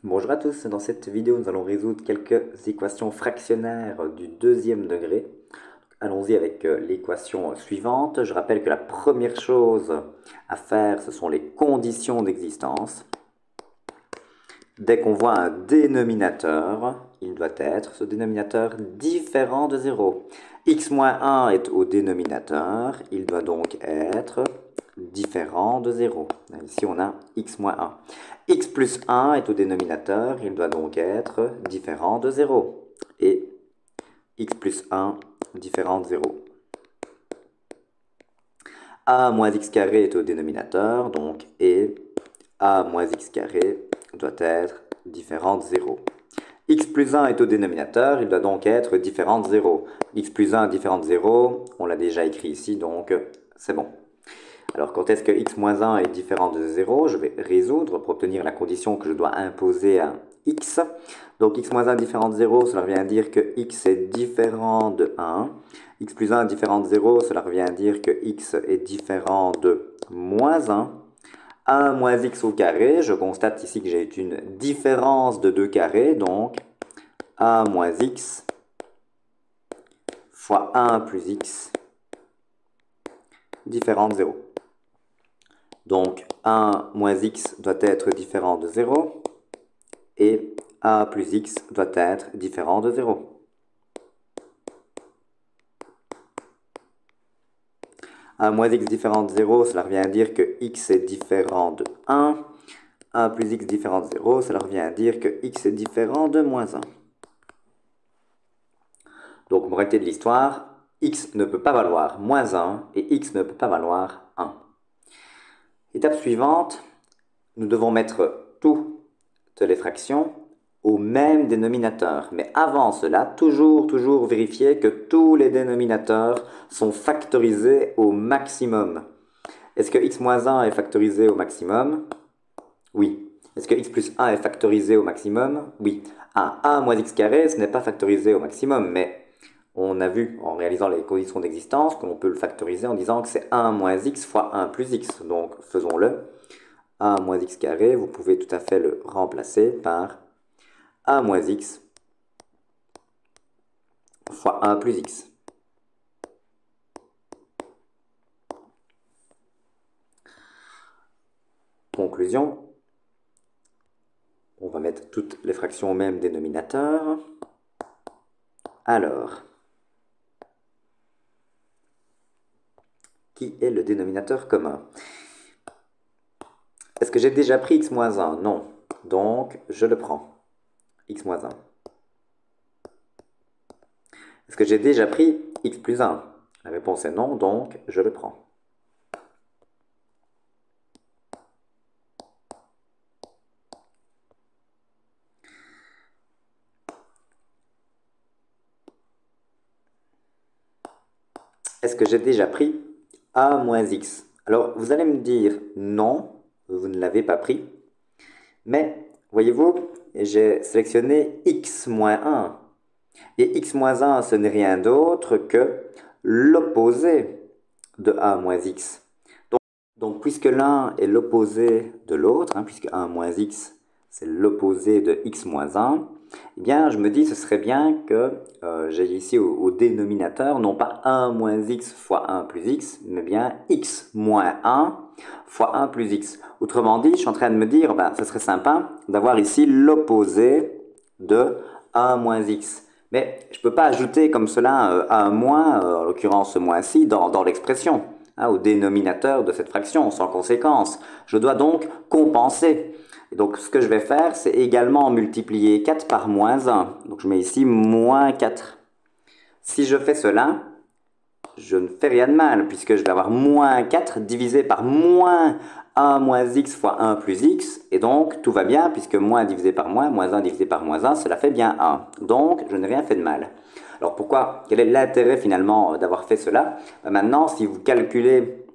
Bonjour à tous, dans cette vidéo nous allons résoudre quelques équations fractionnaires du deuxième degré. Allons-y avec l'équation suivante. Je rappelle que la première chose à faire, ce sont les conditions d'existence. Dès qu'on voit un dénominateur, il doit être ce dénominateur différent de 0. X moins 1 est au dénominateur, il doit donc être différent de 0. Ici on a x moins 1. X plus 1 est au dénominateur, il doit donc être différent de 0. Et x plus 1 différent de 0. A moins x carré est au dénominateur, donc et a moins x carré doit être différent de 0. X plus 1 est au dénominateur, il doit donc être différent de 0. X plus 1 différent de 0, on l'a déjà écrit ici, donc c'est bon. Alors quand est-ce que x moins 1 est différent de 0? Je vais résoudre pour obtenir la condition que je dois imposer à x. Donc x moins 1 différent de 0, cela revient à dire que x est différent de 1. X plus 1 différent de 0, cela revient à dire que x est différent de moins 1. 1 moins x au carré, je constate ici que j'ai une différence de 2 carrés, donc 1 moins x fois 1 plus x différent de 0. Donc 1 moins x doit être différent de 0 et 1 plus x doit être différent de 0. 1 moins x différent de 0, cela revient à dire que x est différent de 1. 1 plus x différent de 0, cela revient à dire que x est différent de moins 1. Donc, moralité de l'histoire, x ne peut pas valoir moins 1 et x ne peut pas valoir 1. Étape suivante, nous devons mettre toutes les fractions au même dénominateur. Mais avant cela, toujours vérifier que tous les dénominateurs sont factorisés au maximum. Est-ce que x moins 1 est factorisé au maximum? Oui. Est-ce que x plus 1 est factorisé au maximum? Oui. 1 moins x carré, ce n'est pas factorisé au maximum, mais on a vu en réalisant les conditions d'existence qu'on peut le factoriser en disant que c'est 1 moins x fois 1 plus x. Donc faisons-le. 1 moins x carré, vous pouvez tout à fait le remplacer par 1 moins x fois 1 plus x. Conclusion, on va mettre toutes les fractions au même dénominateur. Alors, qui est le dénominateur commun? Est-ce que j'ai déjà pris x moins 1? Non. Donc, je le prends. X moins 1. Est-ce que j'ai déjà pris x plus 1? La réponse est non, donc je le prends. Est-ce que j'ai déjà pris a moins x? Alors, vous allez me dire non, vous ne l'avez pas pris. Mais, voyez-vous, j'ai sélectionné x moins 1. Et x moins 1, ce n'est rien d'autre que l'opposé de a moins x. Donc puisque l'un est l'opposé de l'autre, puisque 1 moins x, c'est l'opposé de x moins 1, eh bien, je me dis, ce serait bien que j'ai ici au dénominateur, non pas 1 moins x fois 1 plus x, mais bien x moins 1 fois 1 plus x. Autrement dit, je suis en train de me dire, ben, ce serait sympa d'avoir ici l'opposé de 1 moins x. Mais je ne peux pas ajouter comme cela un moins, en l'occurrence ce moins-ci, dans l'expression, au dénominateur de cette fraction, sans conséquence. Je dois donc compenser. Et donc ce que je vais faire, c'est également multiplier 4 par moins 1. Donc je mets ici moins 4. Si je fais cela, je ne fais rien de mal, puisque je vais avoir moins 4 divisé par moins 1 moins x fois 1 plus x, et donc tout va bien, puisque moins divisé par moins 1 divisé par moins 1, cela fait bien 1. Donc je n'ai rien fait de mal. Alors pourquoi? Quel est l'intérêt finalement d'avoir fait cela? Maintenant, si vous calculez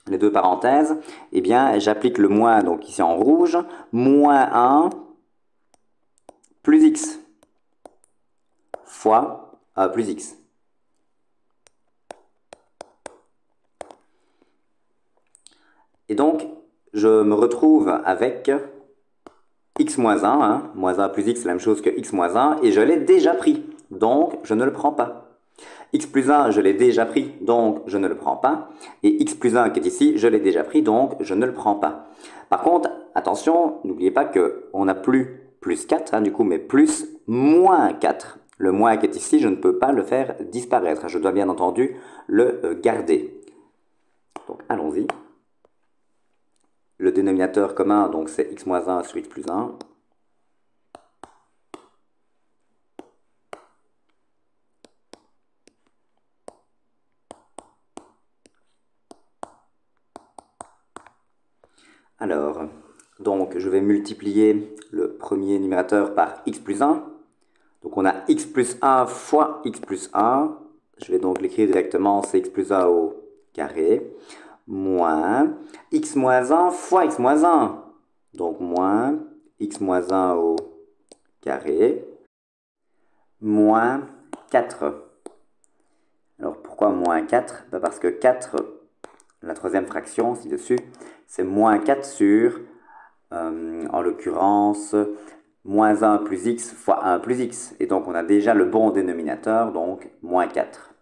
les deux parenthèses, eh bien j'applique le moins, donc ici en rouge, moins 1 plus x fois 1 plus x. Et donc, je me retrouve avec x moins 1, hein, moins 1 plus x, c'est la même chose que x moins 1, et je l'ai déjà pris, donc je ne le prends pas. X plus 1, je l'ai déjà pris, donc je ne le prends pas. Et x plus 1 qui est ici, je l'ai déjà pris, donc je ne le prends pas. Par contre, attention, n'oubliez pas qu'on n'a plus plus 4, hein, du coup, mais plus moins 4. Le moins qui est ici, je ne peux pas le faire disparaître. Je dois bien entendu le garder. Donc, allons-y. Le dénominateur commun, donc c'est x moins 1 sur x plus 1. Alors, donc je vais multiplier le premier numérateur par x plus 1. Donc on a x plus 1 fois x plus 1. Je vais donc l'écrire directement, c'est x plus 1 au carré. Moins x moins 1 fois x moins 1. Donc moins x moins 1 au carré. Moins 4. Alors pourquoi moins 4? Parce que 4, la troisième fraction ci-dessus, c'est moins 4 sur, en l'occurrence, moins 1 plus x fois 1 plus x. Et donc on a déjà le bon dénominateur, donc moins 4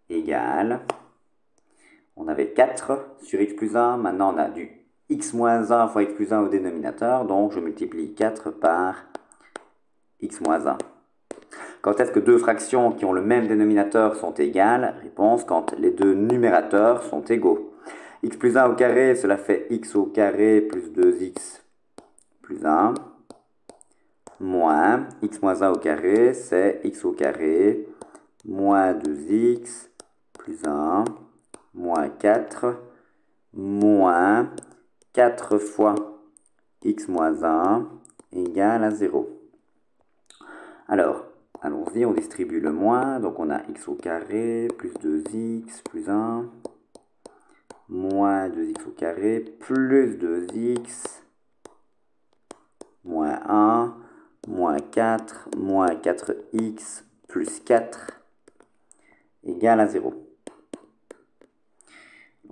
égale, on avait 4 sur x plus 1, maintenant on a du x moins 1 fois x plus 1 au dénominateur, donc je multiplie 4 par x moins 1. Quand est-ce que deux fractions qui ont le même dénominateur sont égales? Réponse, quand les deux numérateurs sont égaux. X plus 1 au carré, cela fait x au carré plus 2x plus 1. Moins x moins 1 au carré, c'est x au carré moins 2x plus 1 moins 4 moins 4 fois x moins 1 égale à 0. Alors, allons-y, on distribue le moins, donc on a x au carré plus 2x plus 1 moins 2x au carré plus 2x moins 1 moins 4 moins 4x plus 4 égale à 0.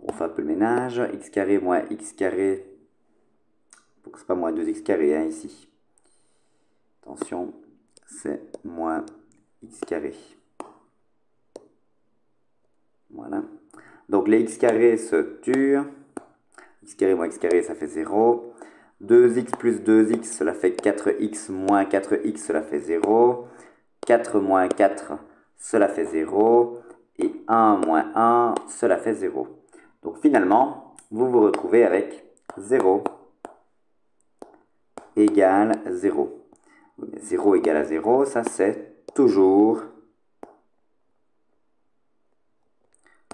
On fait un peu le ménage. X carré moins x carré. Faut que ce pas moins 2x carré, hein, ici. Attention, c'est moins x carré. Voilà. Donc les x carrés se tuent. X carré moins x carré, ça fait 0. 2x plus 2x, cela fait 4x moins 4x, cela fait 0. 4 moins 4, cela fait 0. Et 1 moins 1, cela fait 0. Donc finalement, vous vous retrouvez avec 0 égale 0. 0 égale à 0, ça c'est toujours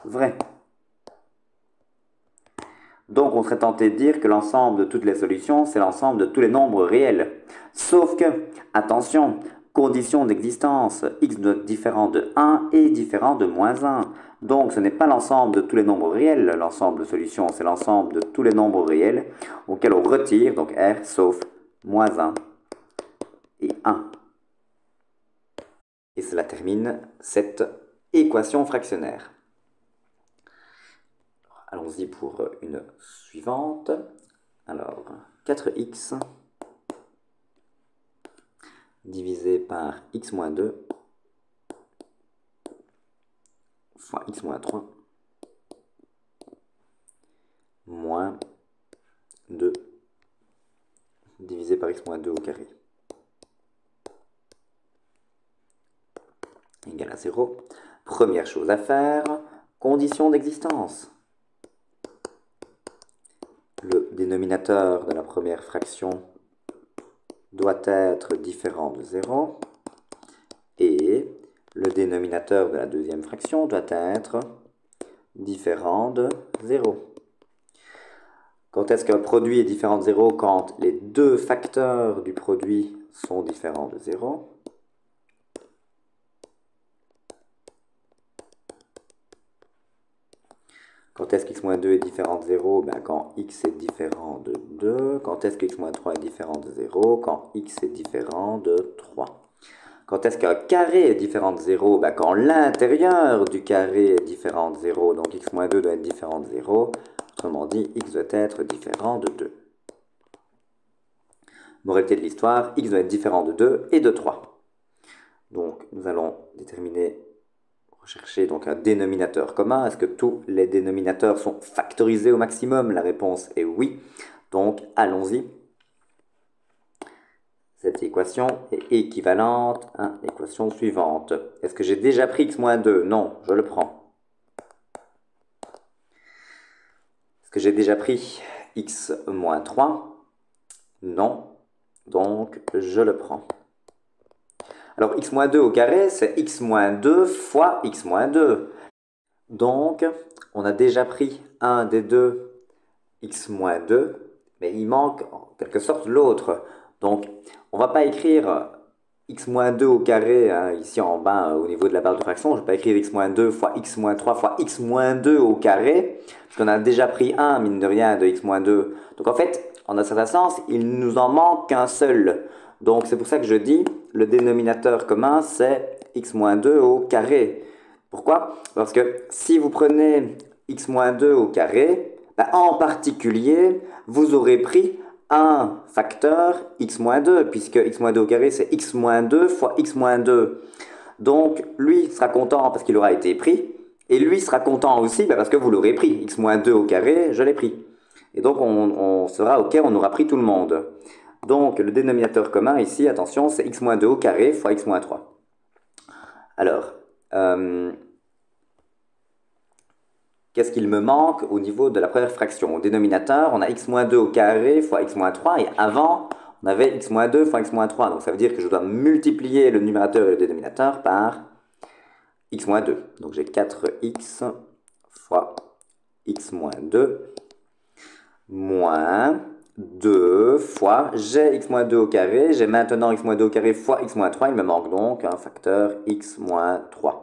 vrai. Donc on serait tenté de dire que l'ensemble de toutes les solutions, c'est l'ensemble de tous les nombres réels. Sauf que, attention, condition d'existence, x doit être différent de 1 et différent de moins 1. Donc ce n'est pas l'ensemble de tous les nombres réels, l'ensemble de solutions, c'est l'ensemble de tous les nombres réels auxquels on retire, donc R, sauf moins 1 et 1. Et cela termine cette équation fractionnaire. Allons-y pour une suivante. Alors, 4x divisé par x moins 2 fois x moins 3 moins 2 divisé par x moins 2 au carré égale à 0. Première chose à faire, condition d'existence. Le dénominateur de la première fraction doit être différent de 0 et le dénominateur de la deuxième fraction doit être différent de 0. Quand est-ce qu'un produit est différent de 0? Quand les deux facteurs du produit sont différents de 0. Quand est-ce que x-2 est différent de 0? Ben, quand x est différent de 2. Quand est-ce que x-3 est différent de 0? Quand x est différent de 3. Quand est-ce qu'un carré est différent de 0? Ben, quand l'intérieur du carré est différent de 0. Donc x-2 doit être différent de 0. Autrement dit, x doit être différent de 2. Moralité de l'histoire, x doit être différent de 2 et de 3. Donc nous allons déterminer, rechercher donc un dénominateur commun. Est-ce que tous les dénominateurs sont factorisés au maximum? La réponse est oui. Donc allons-y. Cette équation est équivalente à l'équation suivante. Est-ce que j'ai déjà pris x moins 2? Non, je le prends. Est-ce que j'ai déjà pris x moins 3? Non, donc je le prends. Alors x moins 2 au carré, c'est x moins 2 fois x moins 2. Donc, on a déjà pris un des deux x moins 2, mais il manque en quelque sorte l'autre. Donc, on ne va pas écrire x moins 2 au carré, hein, ici en bas au niveau de la barre de fraction. Je ne vais pas écrire x moins 2 fois x moins 3 fois x moins 2 au carré, parce qu'on a déjà pris un, mine de rien, de x moins 2. Donc en fait, en un certain sens, il nous en manque qu'un seul. Donc c'est pour ça que je dis, le dénominateur commun, c'est x moins 2 au carré. Pourquoi? Parce que si vous prenez x moins 2 au carré, en particulier, vous aurez pris un facteur x moins 2, puisque x moins 2 au carré, c'est x moins 2 fois x moins 2. Donc, lui sera content parce qu'il aura été pris, et lui sera content aussi parce que vous l'aurez pris. X moins 2 au carré, je l'ai pris. Et donc, on sera OK, on aura pris tout le monde. Donc, le dénominateur commun ici, attention, c'est x moins 2 au carré fois x moins 3. Alors, qu'est-ce qu'il me manque au niveau de la première fraction? Au dénominateur, on a x moins 2 au carré fois x moins 3, et avant, on avait x moins 2 fois x moins 3. Donc ça veut dire que je dois multiplier le numérateur et le dénominateur par x moins 2. Donc j'ai 4x fois x moins 2 moins 2 fois, j'ai x moins 2 au carré, j'ai maintenant x moins 2 au carré fois x moins 3, il me manque donc un facteur x moins 3.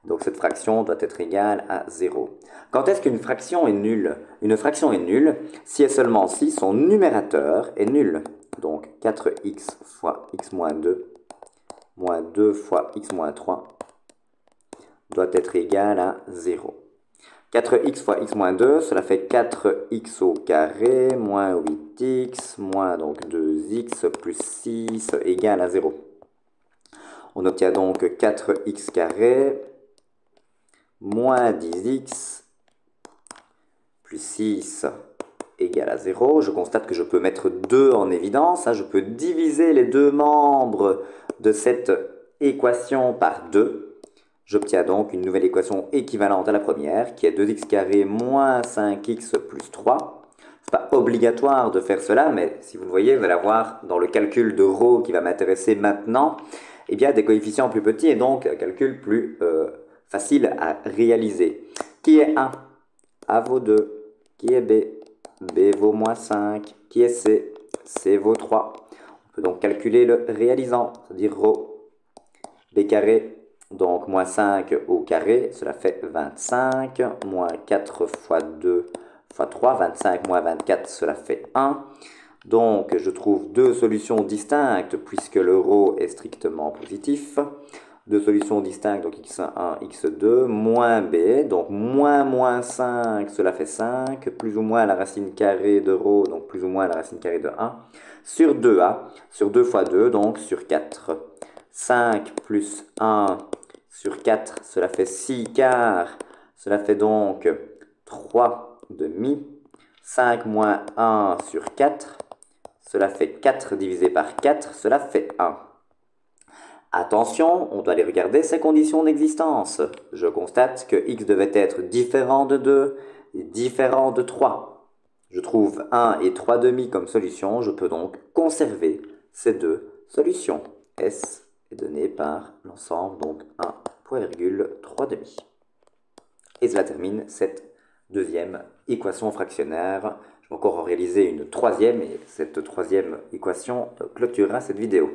Donc cette fraction doit être égale à 0. Quand est-ce qu'une fraction est nulle? Une fraction est nulle si et seulement si son numérateur est nul. Donc 4x fois x moins 2 moins 2 fois x moins 3 doit être égal à 0. 4x fois x moins 2, cela fait 4x au carré moins 8x moins donc 2x plus 6 égale à 0. On obtient donc 4x carré moins 10x plus 6 égale à 0. Je constate que je peux mettre 2 en évidence. Hein. Je peux diviser les deux membres de cette équation par 2. J'obtiens donc une nouvelle équation équivalente à la première, qui est 2x carré moins 5x plus 3. Ce n'est pas obligatoire de faire cela, mais si vous le voyez, vous allez avoir dans le calcul de ρ qui va m'intéresser maintenant, eh bien, des coefficients plus petits et donc un calcul plus facile à réaliser. Qui est 1? A vaut 2. Qui est B? B vaut moins 5. Qui est C? C vaut 3. On peut donc calculer le réalisant, c'est-à-dire ρ. B carré, donc moins 5 au carré, cela fait 25. Moins 4 fois 2 fois 3, 25 moins 24, cela fait 1. Donc je trouve deux solutions distinctes puisque le ρ est strictement positif. Deux solutions distinctes, donc x1, x2, moins b, donc moins 5, cela fait 5, plus ou moins la racine carrée de ρ, donc plus ou moins la racine carrée de 1, sur 2a, sur 2 fois 2, donc sur 4. 5 plus 1 sur 4, cela fait 6 quarts, cela fait donc 3 demi. 5 moins 1 sur 4, cela fait 4 divisé par 4, cela fait 1. Attention, on doit aller regarder ses conditions d'existence. Je constate que x devait être différent de 2 et différent de 3. Je trouve 1 et 3 demi comme solution, je peux donc conserver ces deux solutions. S est donné par l'ensemble, donc 1,3 demi. Et cela termine cette deuxième équation fractionnaire. Je vais encore en réaliser une troisième, et cette troisième équation clôturera cette vidéo.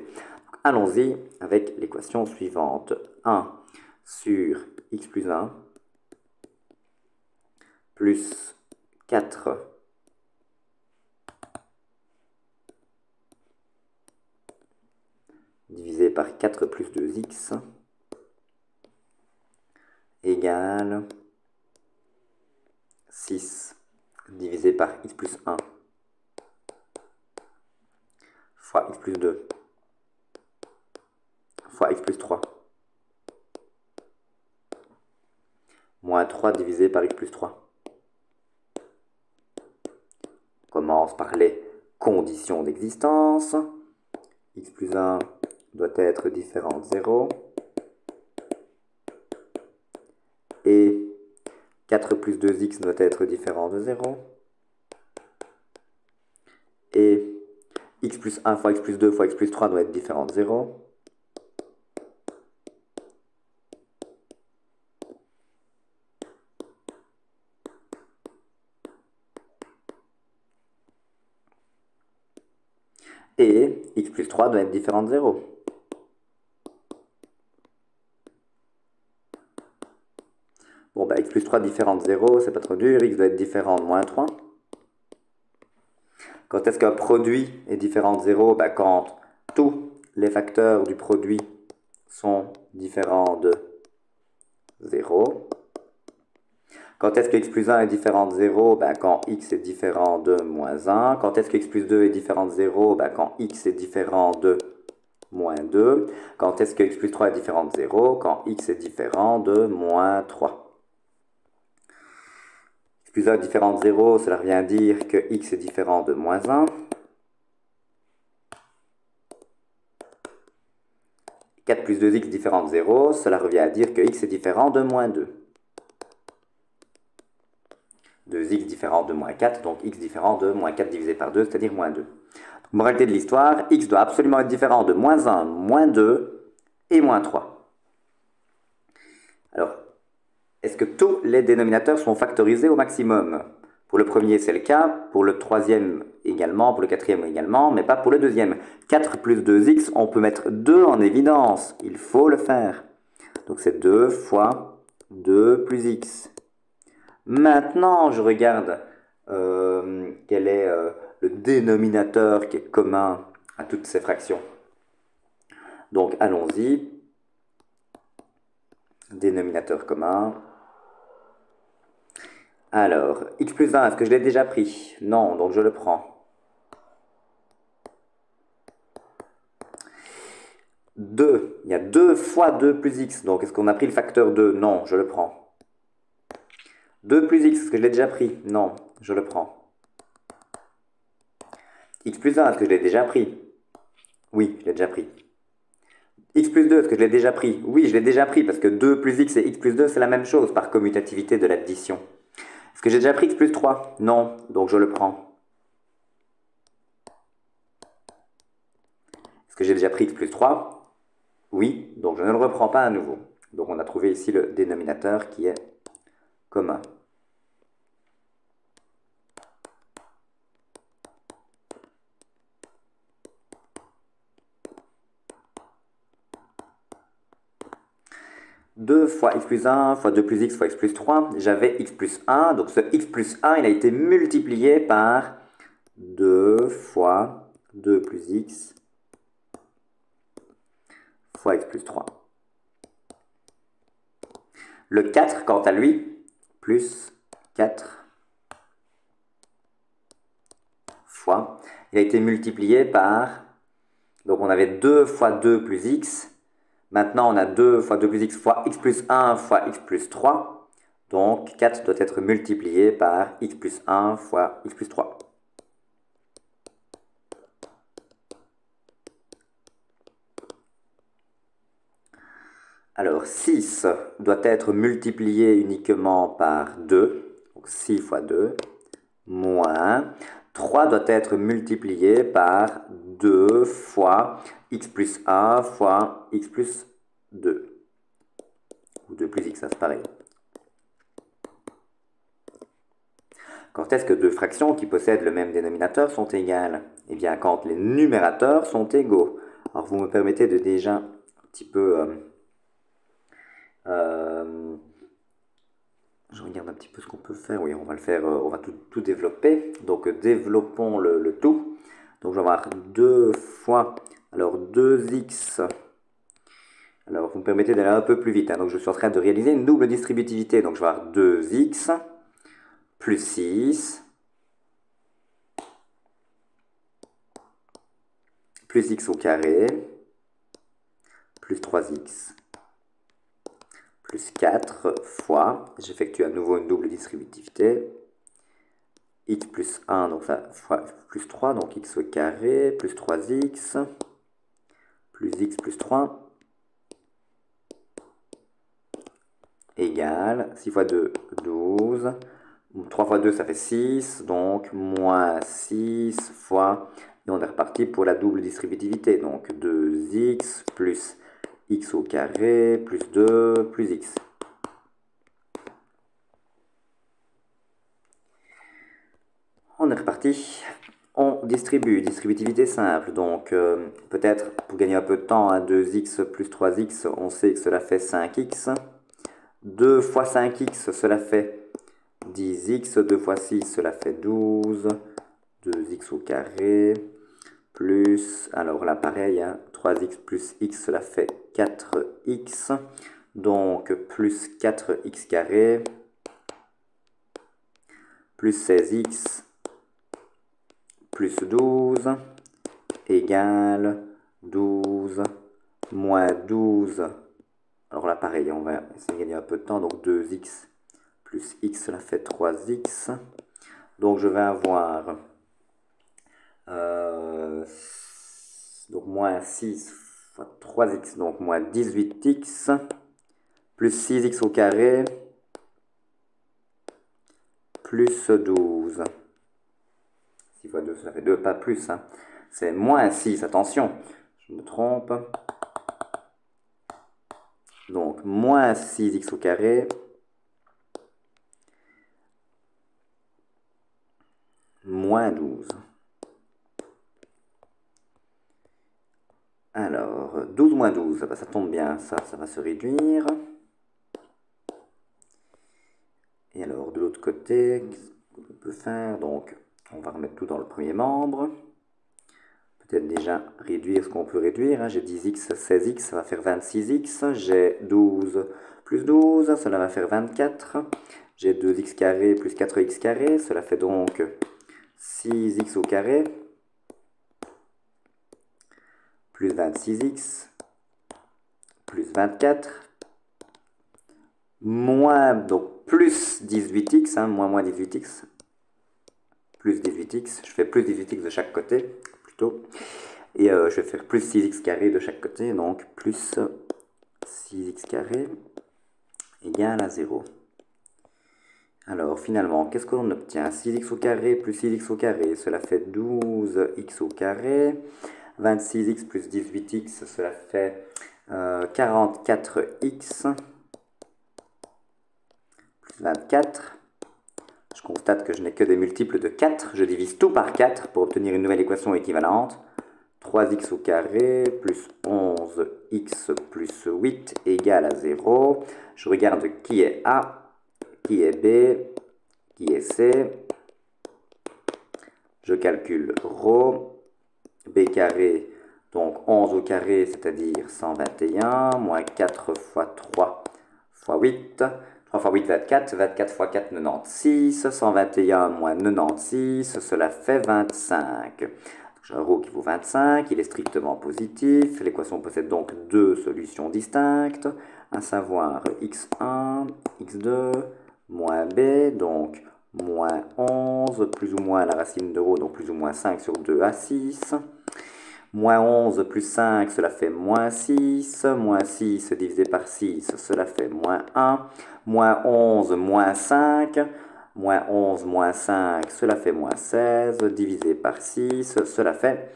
Allons-y avec l'équation suivante. 1 sur x plus 1 plus 4 divisé par 4 plus 2x égale 6 divisé par x plus 1 fois x plus 2 fois x plus 3 moins 3 divisé par x plus 3. On commence par les conditions d'existence. X plus 1 doit être différent de 0. Et 4 plus 2x doit être différent de 0. Et x plus 1 fois x plus 2 fois x plus 3 doit être différent de 0. Et x plus 3 doit être différent de 0. Bon, bah, x plus 3 différent de 0, c'est pas trop dur. X doit être différent de moins 3. Quand est-ce qu'un produit est différent de 0? Bah, quand tous les facteurs du produit sont différents de 0. Quand est-ce que x plus 1 est différent de 0? Bah, quand x est différent de moins 1. Quand est-ce que x plus 2 est différent de 0? Bah, quand x est différent de moins 2. Quand est-ce que x plus 3 est différent de 0? Quand x est différent de moins 3. X plus 1 est différent de 0, cela revient à dire que x est différent de moins 1. 4 plus 2x différent de 0, cela revient à dire que x est différent de moins 2. 2x différent de moins 4, donc x différent de moins 4 divisé par 2, c'est-à-dire moins 2. Donc, moralité de l'histoire, x doit absolument être différent de moins 1, moins 2 et moins 3. Alors, est-ce que tous les dénominateurs sont factorisés au maximum? Pour le premier, c'est le cas. Pour le troisième également. Pour le quatrième également. Mais pas pour le deuxième. 4 plus 2x, on peut mettre 2 en évidence. Il faut le faire. Donc c'est 2 fois 2 plus x. Maintenant, je regarde quel est le dénominateur qui est commun à toutes ces fractions. Donc allons-y. Dénominateur commun. Alors, x plus 1, est-ce que je l'ai déjà pris? Non, donc je le prends. 2, il y a 2 fois 2 plus x, donc est-ce qu'on a pris le facteur 2? Non, je le prends. 2 plus x, est-ce que je l'ai déjà pris? Non, je le prends. X plus 1, est-ce que je l'ai déjà pris? Oui, je l'ai déjà pris. X plus 2, est-ce que je l'ai déjà pris? Oui, je l'ai déjà pris, parce que 2 plus x et x plus 2, c'est la même chose par commutativité de l'addition. Est-ce que j'ai déjà pris x plus 3? Non, donc je le prends. Est-ce que j'ai déjà pris x plus 3? Oui, donc je ne le reprends pas à nouveau. Donc on a trouvé ici le dénominateur qui est commun. « 2 fois x plus 1 fois 2 plus x fois x plus 3, j'avais x plus 1, donc ce x plus 1, il a été multiplié par 2 fois 2 plus x fois x plus 3. Le 4, quant à lui, plus 4 fois, il a été multiplié par, donc on avait 2 fois 2 plus x, maintenant on a 2 fois 2 plus x fois x plus 1 fois x plus 3, donc 4 doit être multiplié par x plus 1 fois x plus 3. Alors 6 doit être multiplié uniquement par 2, donc 6 fois 2, moins 3 doit être multiplié par 2 fois x plus 1 fois x plus 2. Ou 2 plus x, ça c'est pareil. Quand est-ce que deux fractions qui possèdent le même dénominateur sont égales? Eh bien, quand les numérateurs sont égaux. Alors, vous me permettez de déjà un petit peu... je regarde un petit peu ce qu'on peut faire. Oui, on va le faire, on va tout développer. Donc, développons le tout. Donc, je vais avoir 2 fois, alors 2x. Alors, vous me permettez d'aller un peu plus vite. Hein. Donc, je suis en train de réaliser une double distributivité. Donc, je vais avoir 2x plus 6 plus x au carré, plus 3x, plus 4 fois, j'effectue à nouveau une double distributivité, x plus 1, donc ça fois plus 3, donc x au carré, plus 3x, plus x plus 3, égale 6 fois 2, 12. 3 fois 2, ça fait 6, donc moins 6 fois, et on est reparti pour la double distributivité, donc 2x plus x au carré, plus 2, plus x. On est reparti. On distribue, distributivité simple, donc peut-être pour gagner un peu de temps, hein, 2x plus 3x, on sait que cela fait 5x. 2 fois 5x, cela fait 10x, 2 fois 6, cela fait 12, 2x au carré, plus, alors là pareil, hein, 3x plus x, cela fait 4x, donc plus 4x carré, plus 16x, plus 12, égale 12, moins 12. Alors là, pareil, on va essayer de gagner un peu de temps. Donc 2x plus x, cela fait 3x. Donc je vais avoir donc moins 6 fois 3x, donc moins 18x, plus 6x au carré, plus 12. 6 fois 2, ça fait 2, pas plus. Hein. C'est moins 6, attention, je me trompe. Donc, moins 6x au carré, moins 12. Alors, 12 moins 12, ça tombe bien, ça va se réduire. Et alors, de l'autre côté, qu'est-ce qu'on peut faire? Donc, on va remettre tout dans le premier membre. Peut-être déjà réduire ce qu'on peut réduire. Hein. J'ai 10x, 16x, ça va faire 26x. J'ai 12 plus 12, cela va faire 24. J'ai 2x carré plus 4x carré, cela fait donc 6x au carré, plus 26x, plus 24, moins, donc plus 18x, hein, moins 18x, plus 18x, je fais plus 18x de chaque côté, plutôt, et je vais faire plus 6x carré de chaque côté, donc plus 6x carré égale à 0. Alors finalement, qu'est-ce que l'on obtient? 6x au carré plus 6x au carré, cela fait 12x au carré. 26x plus 18x, cela fait 44x plus 24. Je constate que je n'ai que des multiples de 4. Je divise tout par 4 pour obtenir une nouvelle équation équivalente. 3x au carré plus 11x plus 8 égale à 0. Je regarde qui est A, qui est B, qui est C. Je calcule ρ, B carré, donc 11 au carré, c'est-à-dire 121, moins 4 fois 3 fois 8. 3 fois 8, 24. 24 fois 4, 96. 121 moins 96, cela fait 25. J'ai un ρ qui vaut 25, il est strictement positif. L'équation possède donc deux solutions distinctes, à savoir x1, x2, moins b, donc moins 11, plus ou moins la racine de ρ, donc plus ou moins 5 sur 2 à 6. Moins 11 plus 5, cela fait moins 6. Moins 6 divisé par 6, cela fait moins 1. Moins 11 moins 5. Moins 11 moins 5, cela fait moins 16. Divisé par 6, cela fait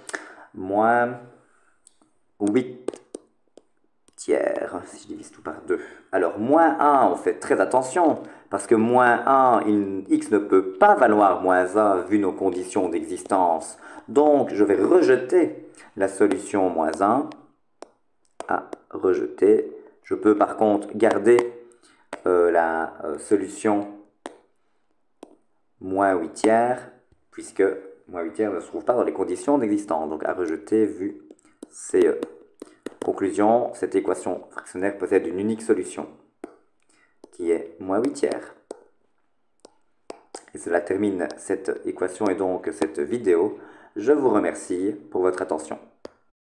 moins 8 tiers, si je divise tout par 2. Alors, moins 1, on fait très attention, parce que moins 1, x ne peut pas valoir moins 1 vu nos conditions d'existence. Donc, je vais rejeter la solution moins 1 à rejeter. Je peux par contre garder la solution moins 8 tiers, puisque moins 8 tiers ne se trouve pas dans les conditions d'existence. Donc, à rejeter vu CE. Conclusion, cette équation fractionnaire possède une unique solution, qui est moins 8 tiers. Et cela termine cette équation et donc cette vidéo. Je vous remercie pour votre attention.